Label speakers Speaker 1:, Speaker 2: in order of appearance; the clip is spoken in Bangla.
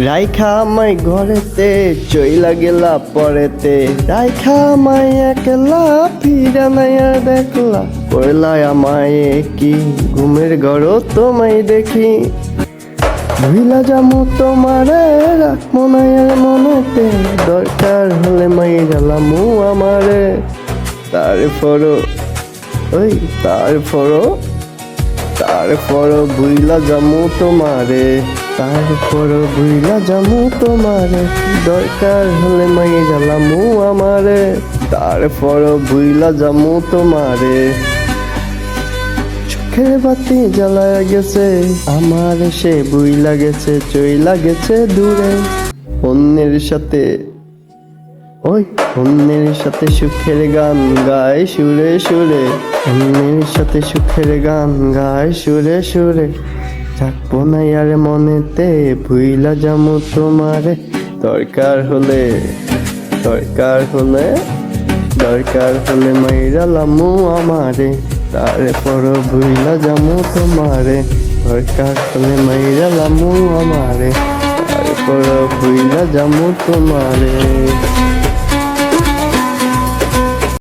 Speaker 1: রাইখা আমায় ঘরেতে চইলা গেলা পরেতে, রাইখা আমায় একলা ফিরা নাই আর দেখলা, কইলা আমায় কি ঘুমের ঘর তোমায় দেখি, ভুইলা যামু তোমারে রাখবো না আর মনেতে, দরকার হলে মাই গেলামু আমারে, তারপরও তারপরও ভুইলা যামু তোমারে, তারপরও ভুইলা যামু তোমারে, দরকার হলে মাই গেলামু আমারে, তারপরও ভুইলা যামু তোমারে। চোখের বাতি জ্বালায়া গেছে আমার, সে ভুইলা গেছে চইলা গেছে দূরে, অন্যের সাথে অন্যের সাথে সুখের গান গায় সুরে সুরে, অন্যের সাথে সুখের গান গায় সুরে সুরে, থাকবো না আর মনেতে ভুইলা যামু তোমারে, দরকার হলে মাইরা লামু আমারে, তারপরও ভুইলা যামু তোমারে, দরকার হলে মাইরা লামু আমারে, তারপরও ভুইলা যামু তোমারে।